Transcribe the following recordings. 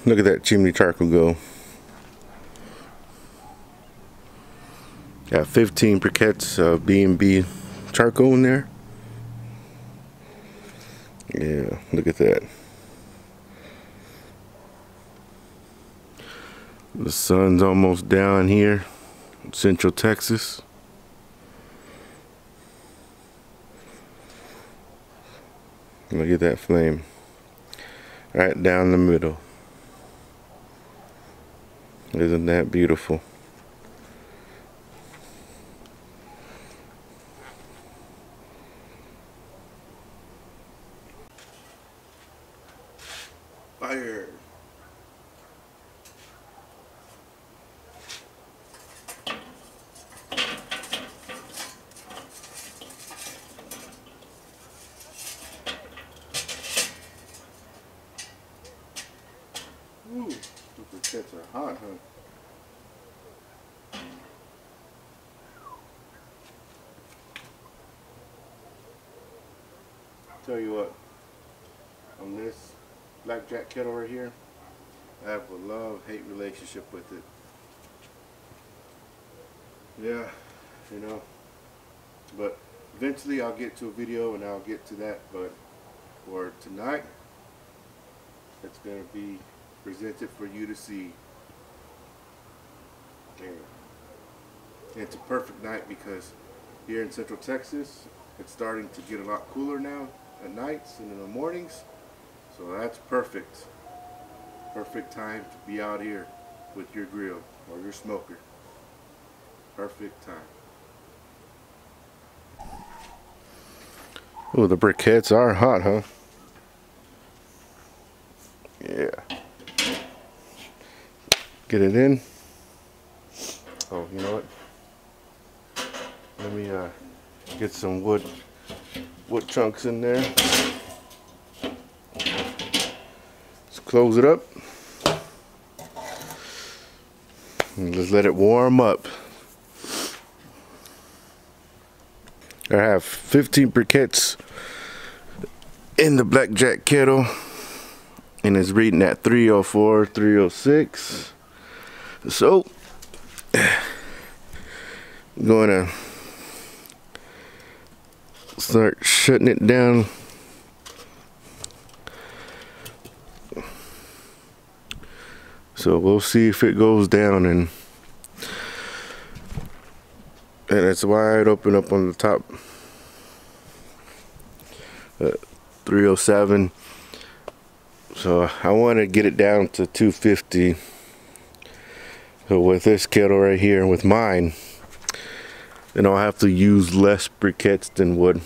Look at that chimney charcoal go. Got 15 briquettes of B&B charcoal in there. Yeah, look at that. The sun's almost down here in Central Texas. Look at that flame. Right down the middle. Isn't that beautiful? Fire. Ooh, those briquettes are hot, huh? Tell you what, on this Blackjack Kettle right here, I have a love-hate relationship with it. Yeah, you know, but eventually I'll get to a video and I'll get to that, but for tonight, it's going to be presented for you to see. And it's a perfect night because here in Central Texas, it's starting to get a lot cooler now at nights and in the mornings. So that's perfect. Perfect time to be out here with your grill or your smoker. Perfect time. Oh, the briquettes are hot, huh? Yeah. Get it in. Oh, you know what? Let me get some wood chunks in there. Let's close it up. And just let it warm up. I have 15 briquettes in the Blackjack Kettle, and it's reading at 304, 306. So I'm gonna start shutting it down. So we'll see if it goes down, and it's wide open up on the top. 307. So I want to get it down to 250. So with this kettle right here and with mine, then I'll have to use less briquettes than what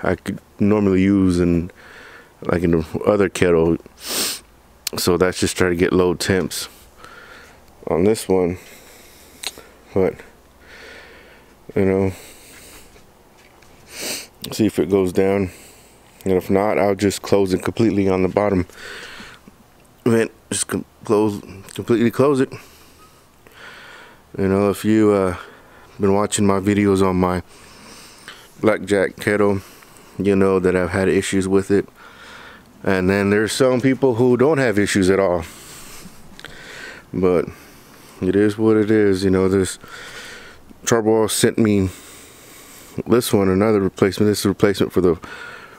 I could normally use in the other kettle. So that's just trying to get low temps on this one. But you know, see if it goes down, and if not, I'll just close it completely on the bottom vent. Just completely close it. You know, if you been watching my videos on my Blackjack Kettle, you know that I've had issues with it. And then there's some people who don't have issues at all. But it is what it is. You know, this Trouble sent me this one, another replacement. This is a replacement for the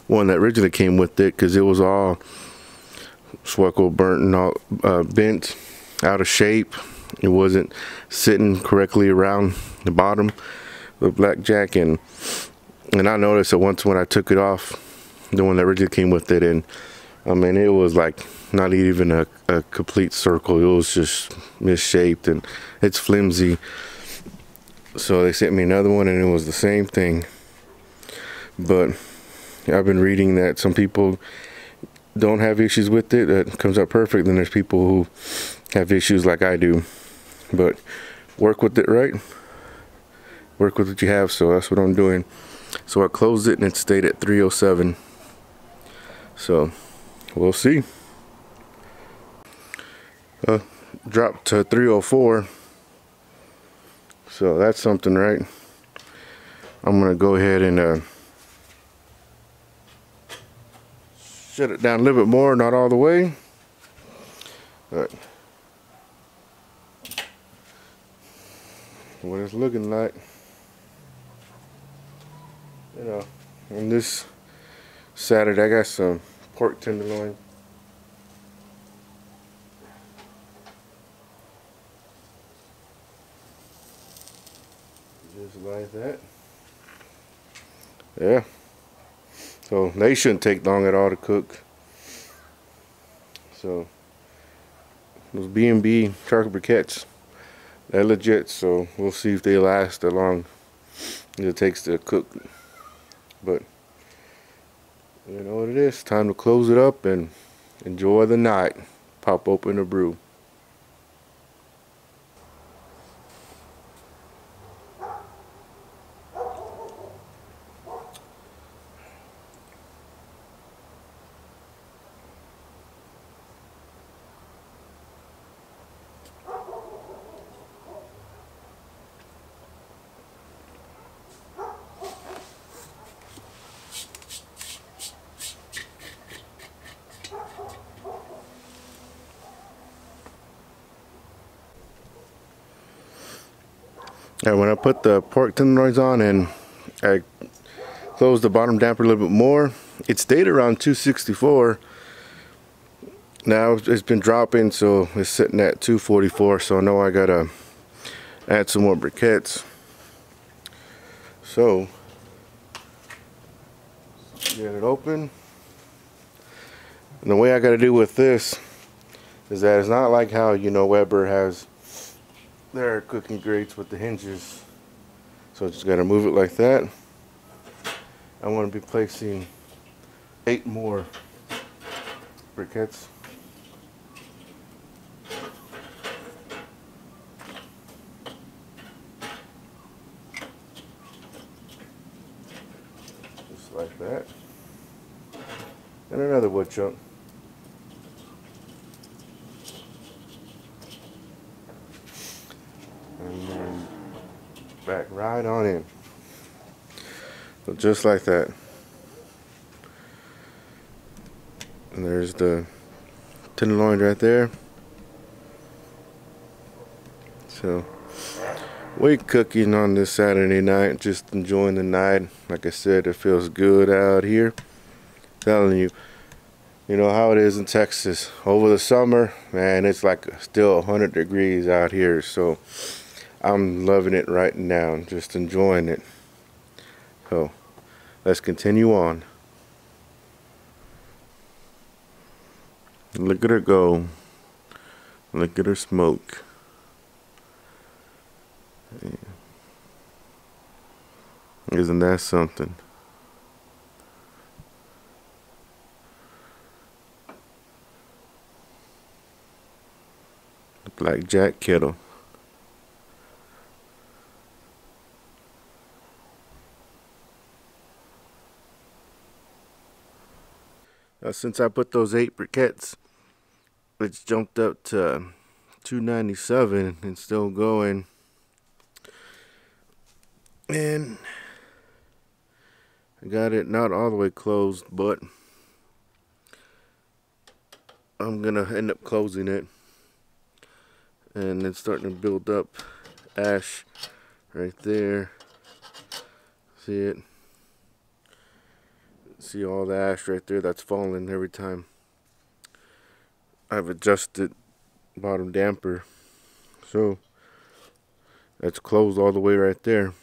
one that originally came with it, because it was all sweckled, burnt, and all bent, out of shape. It wasn't sitting correctly around the bottom of the Blackjack, and I noticed that once when I took it off, the one that originally came with it, and I mean, it was like not even a complete circle. It was just misshaped, and it's flimsy. So they sent me another one, and it was the same thing. But I've been reading that some people don't have issues with it. That comes out perfect. Then there's people who have issues like I do. But work with it, right? Work with what you have. So that's what I'm doing. So I closed it, and it stayed at 307. So we'll see. Dropped to 304. So that's something, right? I'm gonna go ahead and shut it down a little bit more, not all the way. But what it's looking like, you know, on this Saturday I got some pork tenderloin. Just like that. Yeah. So they shouldn't take long at all to cook. So those B&B charcoal briquettes, they're legit. So we'll see if they last that long as it takes to cook. But you know what it is. Time to close it up and enjoy the night. Pop open a brew. And when I put the pork tenderloins on and I closed the bottom damper a little bit more, it stayed around 264. Now it's been dropping, so it's sitting at 244. So I know I gotta add some more briquettes. So get it open. And the way I gotta do with this is that it's not like how, you know, Weber has their cooking grates with the hinges. So I just gotta move it like that. I want to be placing 8 more briquettes. Just like that. And another wood chunk. And then back right on in. So just like that. And there's the tenderloin right there. So we cooking on this Saturday night, just enjoying the night. Like I said, it feels good out here. Telling you, you know how it is in Texas over the summer, man. It's like still 100 degrees out here. So I'm loving it right now, just enjoying it. So let's continue on. Look at her go. Look at her smoke. Isn't that something? Blackjack Kettle. Since I put those 8 briquettes, it's jumped up to 297 and still going. And I got it not all the way closed, but I'm gonna end up closing it. And it's starting to build up ash right there. See it? See all the ash right there that's falling every time I've adjusted bottom damper. So that's closed all the way right there.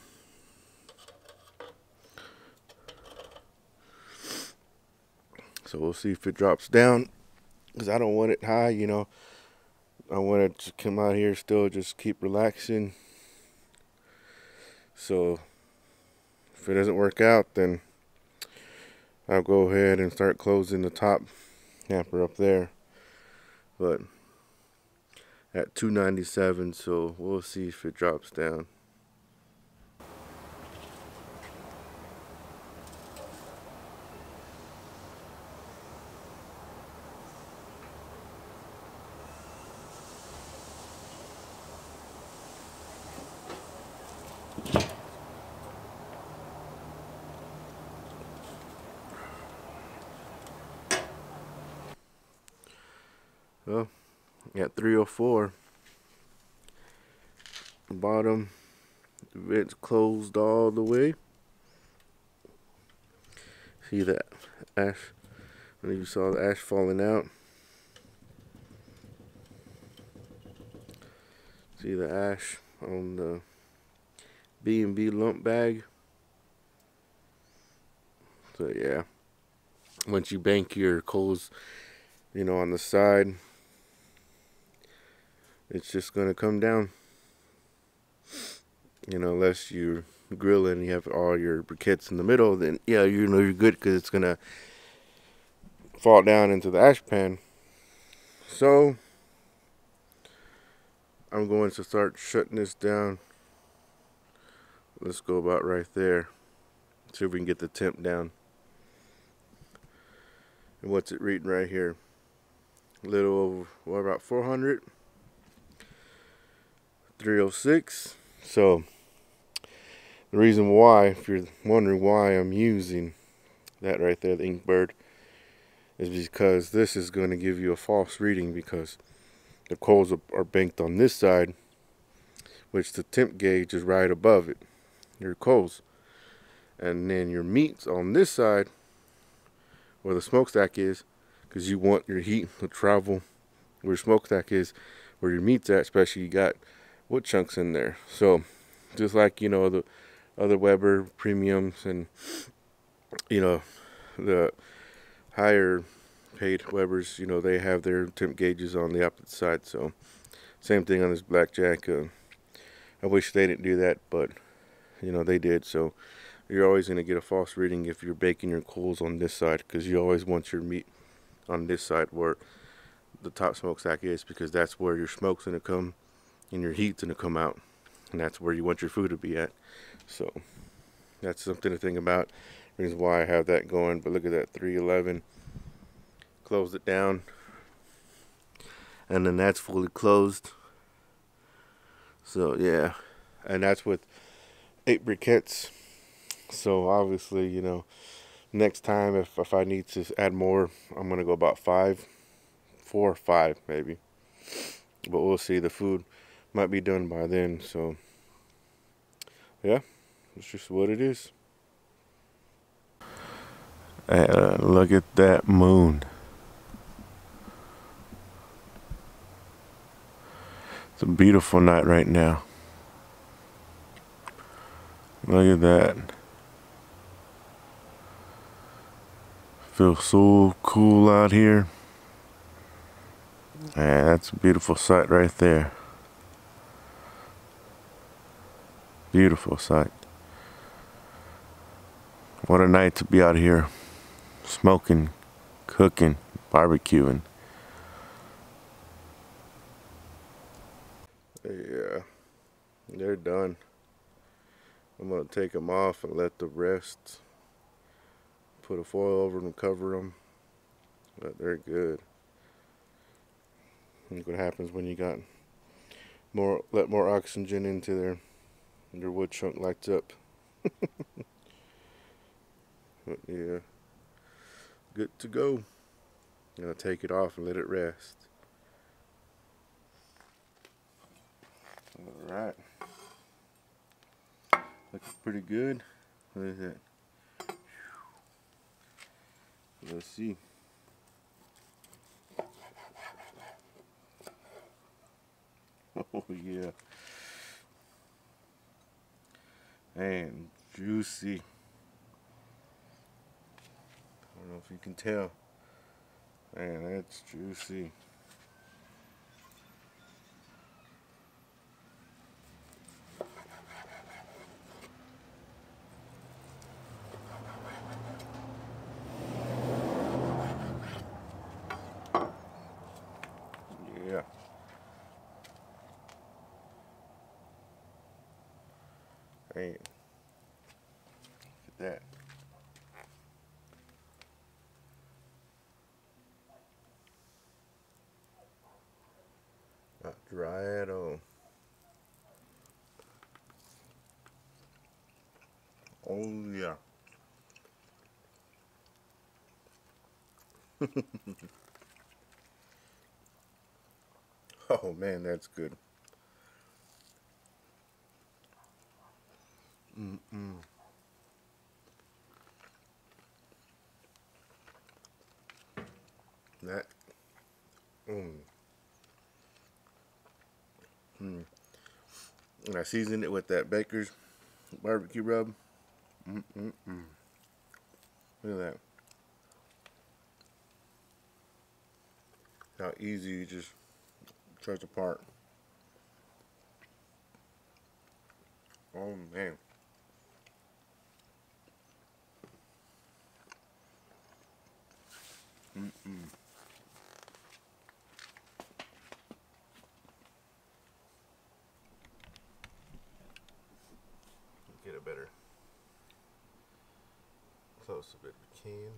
So we'll see if it drops down, because I don't want it high, you know. I want it to come out here still, just keep relaxing. So if it doesn't work out, then I'll go ahead and start closing the top damper up there. But at 297, so we'll see if it drops down. Well, At 304, bottom, the vent's closed all the way. See that ash? When you saw the ash falling out. See the ash on the B&B lump bag. So yeah, once you bank your coals, you know, on the side, it's just gonna come down. You know, unless you're grilling and you have all your briquettes in the middle, then yeah, you know you're good because it's gonna fall down into the ash pan. So I'm going to start shutting this down. Let's go about right there. See if we can get the temp down. And what's it reading right here? A little over, what, about 400? 306. So the reason why, if you're wondering why I'm using that right there, the Inkbird, is because this is going to give you a false reading because the coals are banked on this side, which the temp gauge is right above it, your coals. And then your meat's on this side where the smokestack is, because you want your heat to travel where your smokestack is, where your meat's at, especially you got wood chunks in there. So just like, you know, the other Weber premiums and, you know, the higher paid Webers, you know, they have their temp gauges on the opposite side. So same thing on this Blackjack. I wish they didn't do that, but you know, they did. So you're always going to get a false reading if you're baking your coals on this side, because you always want your meat on this side where the top smokestack is, because that's where your smoke's going to come and your heat's going to come out, and that's where you want your food to be at. So that's something to think about. Reason why I have that going. But look at that, 311. Close it down, and then that's fully closed. So yeah, and that's with 8 briquettes. So obviously, you know, next time if I need to add more, I'm gonna go about 4 or 5 maybe. But we'll see. The food might be done by then. So yeah, it's just what it is. Look at that moon. It's a beautiful night right now. Look at that. Feels so cool out here. Man, that's a beautiful sight right there. Beautiful sight. What a night to be out here smoking, cooking, barbecuing. Yeah, they're done. I'm gonna take them off and let the rest, put a foil over them and cover them. But they're good. Look what happens when you got let more oxygen into there. Your wood chunk lights up. But yeah, good to go. I'm gonna take it off and let it rest. All right, looking pretty good. Look at that. Let's see. Oh yeah, and juicy. I don't know if you can tell. Man, that's juicy. Yeah. Man, look at that. Not dry at all. Oh yeah. Oh man, that's good. That. And I seasoned it with that Baker's barbecue rub. Look at that. How easy it just starts apart. Oh man. Get a better close up if we can.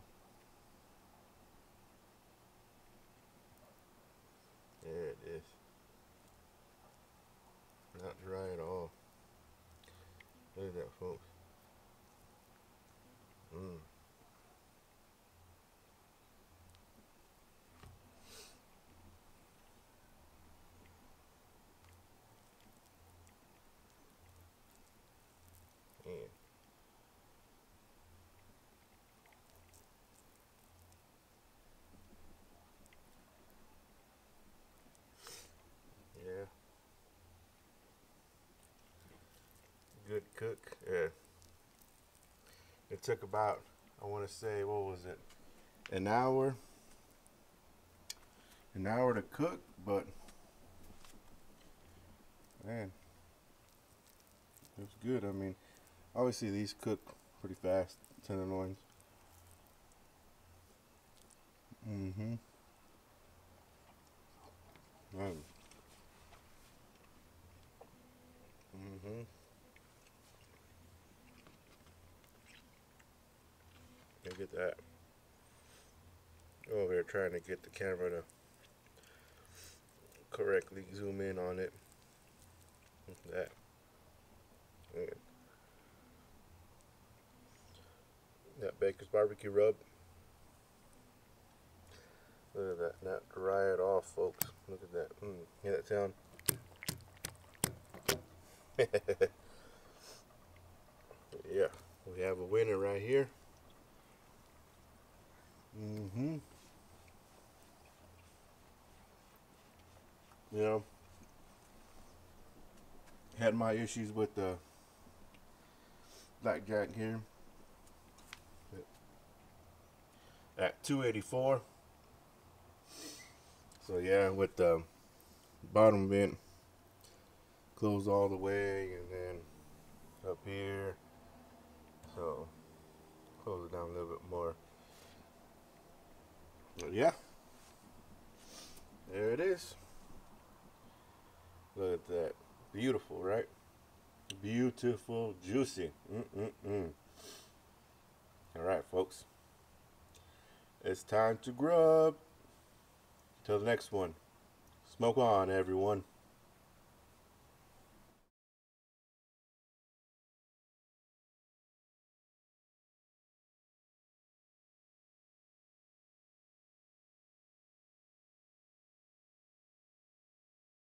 There it is. Not dry at all. Look at that, folks. Man. Yeah. Good cook. Yeah. It took about, I want to say, what was it? An hour. An hour to cook, but man, it was good. I mean, obviously these cook pretty fast, tenderloins. Mm-hmm. Mm-hmm. Look at that. Over here trying to get the camera to correctly zoom in on it. Look at that. Yeah. That Baker's barbecue rub. Look at that. Not dry at all, folks. Look at that. Hear that sound? Yeah. We have a winner right here. Mm-hmm. You know, had my issues with the Blackjack here at 284. So yeah, with the bottom vent closed all the way, and then up here, so close it down a little bit more. But yeah, there it is. Look at that. Beautiful, right? Beautiful, juicy. All right, folks. It's time to grub. Till the next one. Smoke on, everyone.